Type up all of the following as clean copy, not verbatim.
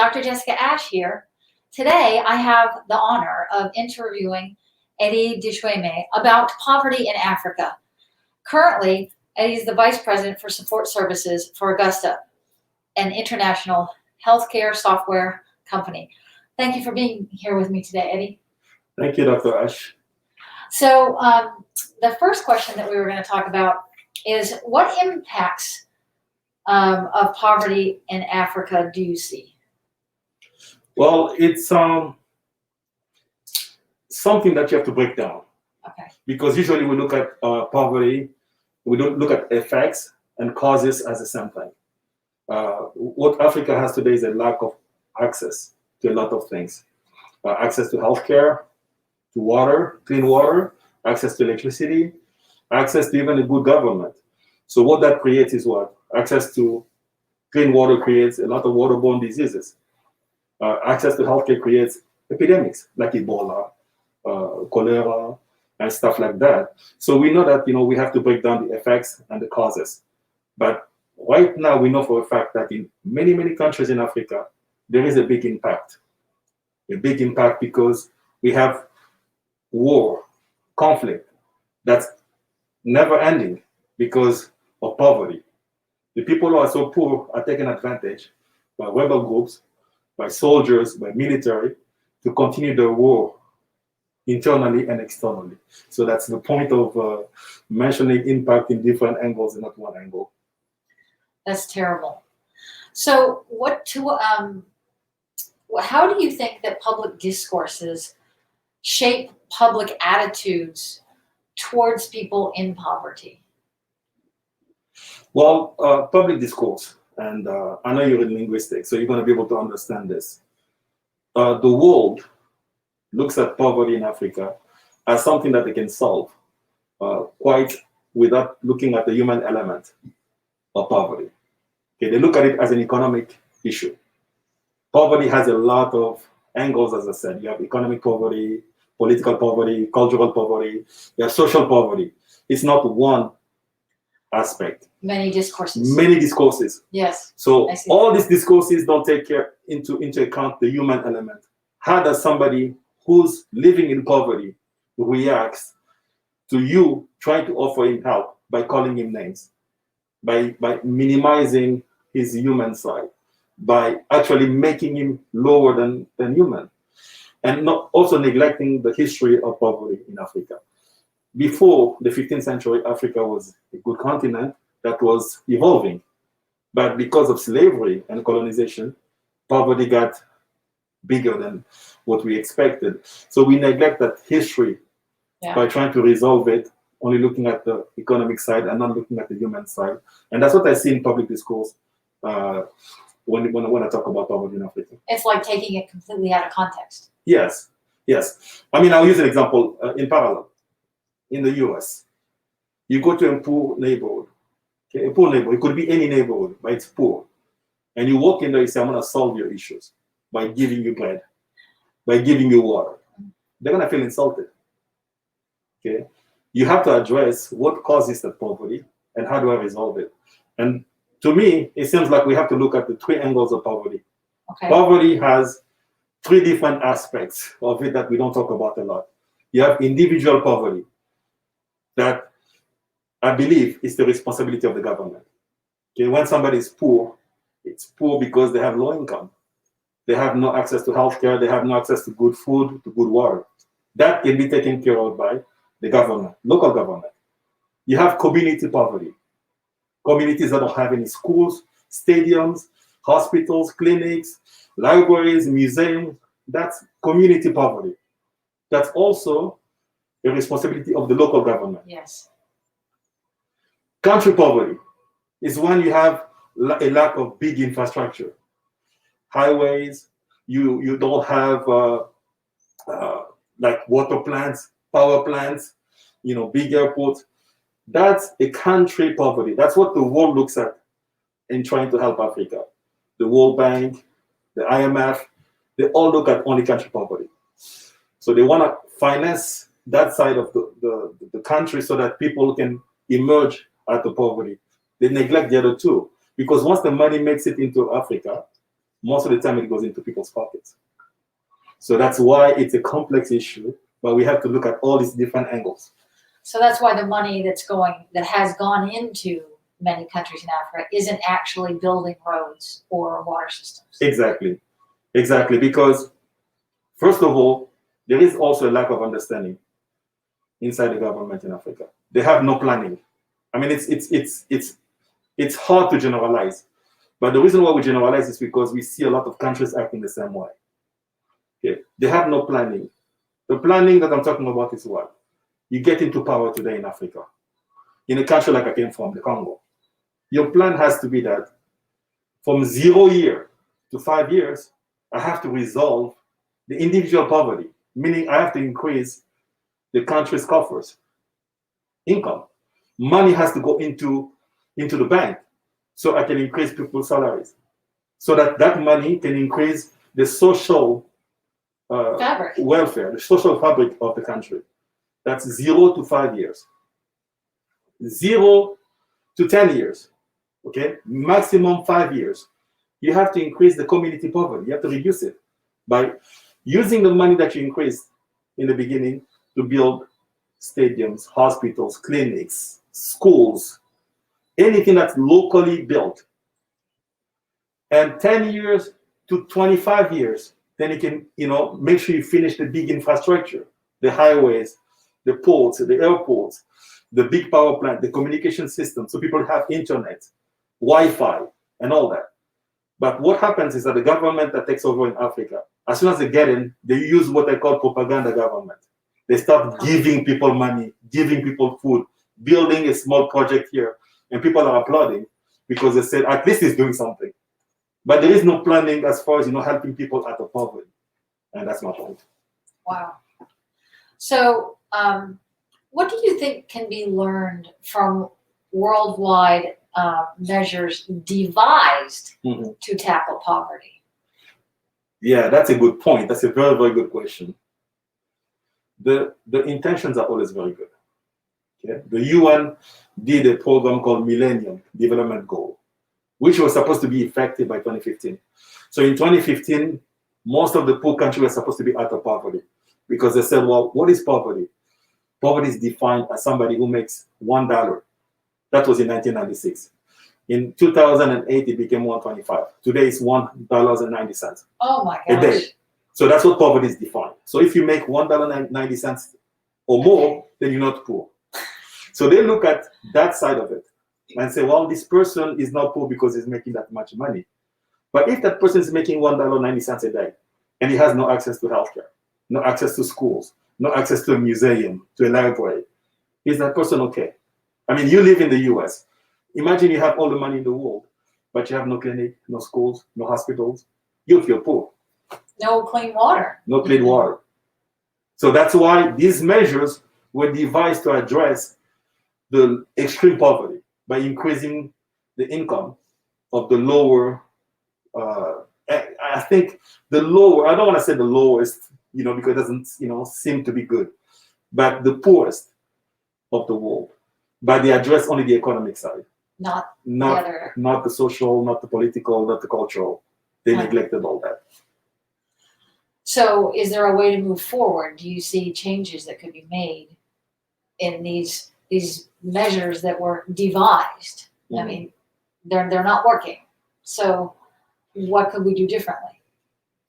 Dr. Jessica Ashe here. Today, I have the honor of interviewing Eddy Dishueme about poverty in Africa. Currently, Eddy is the Vice President for Support Services for Augusta, an international healthcare software company. Thank you for being here with me today, Eddy. Thank you, Dr. Ashe. So, the first question that we were going to talk about is what impacts of poverty in Africa do you see? Well, it's something that you have to break down. Okay. Because usually we look at poverty, we don't look at effects and causes as the same thing. What Africa has today is a lack of access to a lot of things. Access to healthcare, to water, clean water, access to electricity, access to even a good government. So what that creates is what? Access to clean water creates a lot of waterborne diseases. Access to healthcare creates epidemics like Ebola, cholera, and stuff like that. So we know that we have to break down the effects and the causes. But right now we know for a fact that in many, many countries in Africa, there is a big impact. A big impact because we have war, conflict that's never ending because of poverty. The people who are so poor are taken advantage by rebel groups, by soldiers, by military, to continue the war internally and externally. So that's the point of mentioning impact in different angles and not one angle. That's terrible. So how do you think that public discourses shape public attitudes towards people in poverty? Well, public discourse, and I know you're in linguistics, so you're going to be able to understand this. The world looks at poverty in Africa as something that they can solve quite without looking at the human element of poverty. Okay, they look at it as an economic issue. Poverty has a lot of angles, as I said. You have economic poverty, political poverty, cultural poverty, you have social poverty. It's not one aspect. Many discourses. Many discourses. Yes. So all these discourses don't take into account the human element. How does somebody who's living in poverty reacts to you trying to offer him help by calling him names, by minimizing his human side, by actually making him lower than human, and not also neglecting the history of poverty in Africa. Before the 15th century, Africa was a good continent that was evolving. But because of slavery and colonization, poverty got bigger than what we expected. So we neglect that history by trying to resolve it, only looking at the economic side and not looking at the human side. And that's what I see in public discourse when I talk about poverty in Africa. It's like taking it completely out of context. Yes. I mean, I'll use an example in parallel. In the US, you go to a poor neighborhood. Okay, a poor neighborhood, it could be any neighborhood, but it's poor. And you walk in there, you say, I'm going to solve your issues by giving you bread, by giving you water. They're going to feel insulted. Okay, you have to address what causes that poverty and how do I resolve it. And to me, it seems like we have to look at the three angles of poverty. Okay. Poverty has three different aspects of it that we don't talk about a lot. You have individual poverty. That I believe is the responsibility of the government. Okay, when somebody is poor, it's poor because they have low income. They have no access to healthcare. They have no access to good food, to good water. That can be taken care of by the government, local government. You have community poverty. Communities that don't have any schools, stadiums, hospitals, clinics, libraries, museums. That's community poverty. That's also a responsibility of the local government. Yes. Country poverty is when you have a lack of big infrastructure, highways. You don't have like water plants, power plants, big airports. That's a country poverty. That's what the world looks at in trying to help Africa. The World Bank, the IMF, they all look at only country poverty. So they want to finance that side of the country so that people can emerge out of poverty. They neglect the other two. Because once the money makes it into Africa, most of the time it goes into people's pockets. So that's why it's a complex issue, but we have to look at all these different angles. So that's why the money that has gone into many countries in Africa isn't actually building roads or water systems. Exactly. Because first of all, there is also a lack of understanding inside the government in Africa. They have no planning. I mean, it's hard to generalize, but the reason why we generalize is because we see a lot of countries acting the same way. Okay, they have no planning. The planning that I'm talking about is what? You get into power today in Africa, in a country like I came from, the Congo. Your plan has to be that from 0 year to 5 years, I have to resolve the individual poverty, meaning I have to increase the country's coffers, income. Money has to go into the bank so I can increase people's salaries, so that money can increase the social welfare, the social fabric of the country. That's 0 to 5 years. 0 to 10 years, okay? Maximum 5 years. You have to increase the community poverty. You have to reduce it by using the money that you increased in the beginning to build stadiums, hospitals, clinics, schools, anything that's locally built. And 10 years to 25 years, then you can, make sure you finish the big infrastructure, the highways, the ports, the airports, the big power plant, the communication system, so people have internet, Wi-Fi, and all that. But what happens is that the government that takes over in Africa, as soon as they get in, they use what I call propaganda government. They start giving people money, giving people food, building a small project here, and people are applauding because they said, at least he's doing something. But there is no planning as far as, helping people out of poverty. And that's my point. Wow. So what do you think can be learned from worldwide measures devised to tackle poverty? Yeah, that's a good point. That's a very, very good question. The intentions are always very good. Okay? The UN did a program called Millennium Development Goal, which was supposed to be effective by 2015. So in 2015, most of the poor countries were supposed to be out of poverty because they said, well, what is poverty? Poverty is defined as somebody who makes $1. That was in 1996. In 2008, it became 125. Today it's $1.90. Oh my a gosh. day. So that's what poverty is defined. So if you make $1.90 or more, then you're not poor. So they look at that side of it and say, well, this person is not poor because he's making that much money. But if that person is making $1.90 a day and he has no access to healthcare, no access to schools, no access to a museum, to a library, is that person okay? I mean, you live in the US. Imagine you have all the money in the world, but you have no clinic, no schools, no hospitals. You feel poor. No clean water. No clean water. So that's why these measures were devised to address the extreme poverty by increasing the income of the lower, I think the lower, I don't want to say the lowest, because it doesn't, seem to be good, but the poorest of the world. But they address only the economic side. Not the social, not the political, not the cultural. They neglected all that. So is there a way to move forward? Do you see changes that could be made in these measures that were devised? I mean, they're not working. So what could we do differently?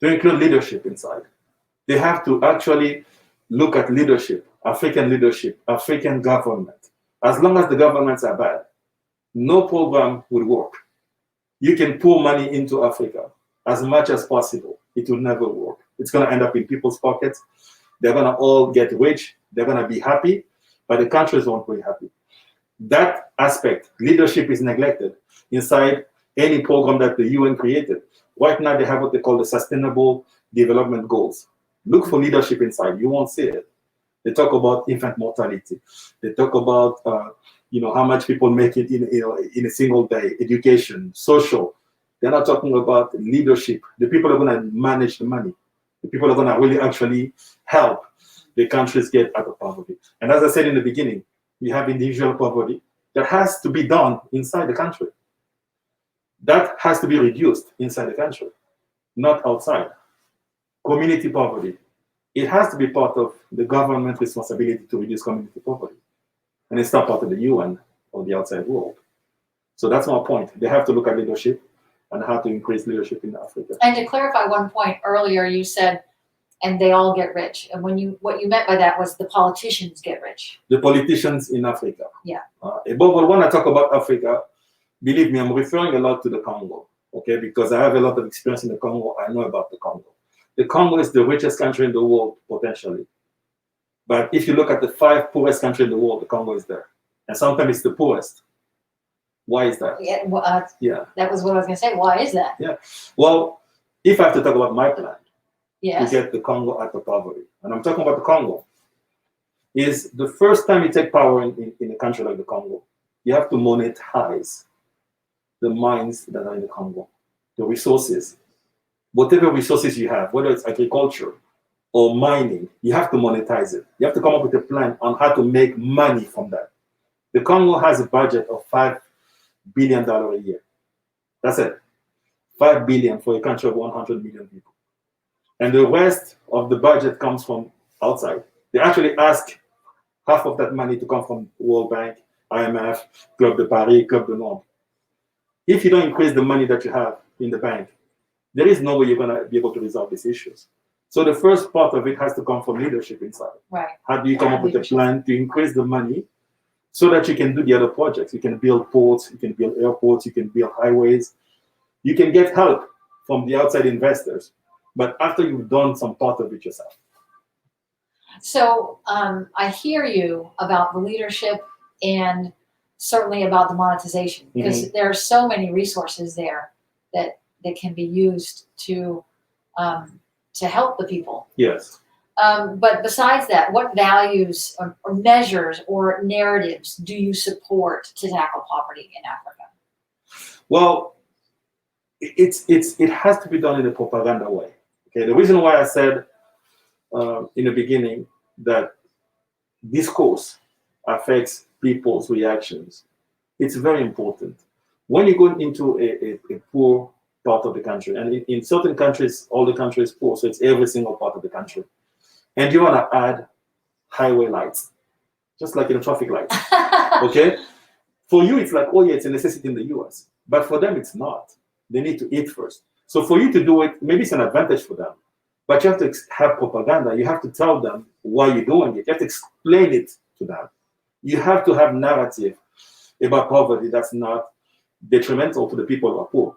To include leadership inside. They have to actually look at leadership, African government. As long as the governments are bad, no program would work. You can pour money into Africa as much as possible. It will never work. It's going to end up in people's pockets. They're going to all get rich. They're going to be happy, but the countries won't be happy. That aspect, leadership, is neglected inside any program that the UN created. Right now, they have what they call the Sustainable Development Goals. Look for leadership inside. You won't see it. They talk about infant mortality. They talk about how much people make it in a single day, education, social. They're not talking about leadership. The people are going to manage the money. The people are going to really actually help the countries get out of poverty. And as I said in the beginning, we have individual poverty that has to be done inside the country. That has to be reduced inside the country. not outside. Community poverty. It has to be part of the government responsibility to reduce community poverty. And it's not part of the UN or the outside world. So that's my point. They have to look at leadership and how to increase leadership in Africa. And to clarify one point earlier, you said, and they all get rich. And what you meant by that was the politicians get rich. The politicians in Africa. Yeah. Above all, when I talk about Africa, believe me, I'm referring a lot to the Congo, okay? Because I have a lot of experience in the Congo. I know about the Congo. The Congo is the richest country in the world, potentially. But if you look at the 5 poorest countries in the world, the Congo is there. And sometimes it's the poorest. Why is that? Yeah, Yeah. that was what I was going to say. Why is that? Yeah. Well, if I have to talk about my plan Yes. to get the Congo out of poverty, and I'm talking about the Congo, is the first time you take power in a country like the Congo, you have to monetize the mines that are in the Congo, the resources. Whatever resources you have, whether it's agriculture or mining, you have to monetize it. You have to come up with a plan on how to make money from that. The Congo has a budget of $5 billion a year. That's it. 5 billion for a country of 100 million people. And the rest of the budget comes from outside. They actually ask half of that money to come from World Bank, IMF, Club de Paris, Club de Londres. If you don't increase the money that you have in the bank, there is no way you're going to be able to resolve these issues. So the first part of it has to come from leadership inside. Right. How do you come up with a plan to increase the money so that you can do the other projects? You can build ports, you can build airports, you can build highways. You can get help from the outside investors, but after you've done some part of it yourself. So I hear you about the leadership and certainly about the monetization, because there are so many resources there that can be used to help the people. Yes. But besides that, what values or measures or narratives do you support to tackle poverty in Africa? Well, it has to be done in a propaganda way. Okay. The reason why I said in the beginning that discourse affects people's reactions, it's very important. When you go into a poor part of the country, and in certain countries, all the country is poor, so it's every single part of the country, and you want to add highway lights, just like in a traffic light, okay? For you, it's like, oh yeah, it's a necessity in the US, but for them, it's not. They need to eat first. So for you to do it, maybe it's an advantage for them, but you have to have propaganda. You have to tell them why you're doing it. You have to explain it to them. You have to have narrative about poverty that's not detrimental to the people who are poor.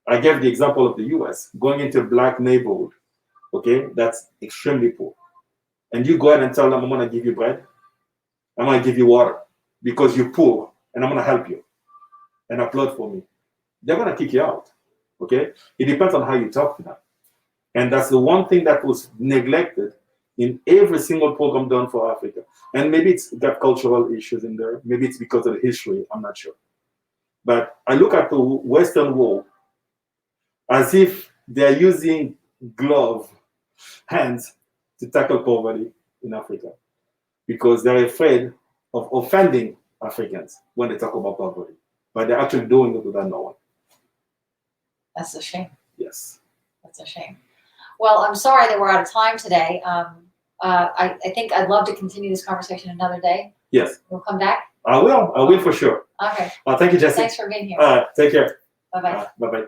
I gave the example of the US, going into a black neighborhood, okay, that's extremely poor. And you go ahead and tell them, I'm gonna give you bread, I'm gonna give you water, because you're poor, and I'm gonna help you, and applaud for me. They're gonna kick you out, okay? It depends on how you talk to them. And that's the one thing that was neglected in every single program done for Africa. And maybe it's got cultural issues in there, maybe it's because of the history, I'm not sure. But I look at the Western world as if they're using glove hands to tackle poverty in Africa, because they're afraid of offending Africans when they talk about poverty, but they're actually doing it without knowing. That's a shame. Yes. That's a shame. Well, I'm sorry that we're out of time today. I think I'd love to continue this conversation another day. Yes. You'll come back? I will for sure. Okay. Thank you, Jesse. Thanks for being here. Take care. Bye-bye. Bye-bye.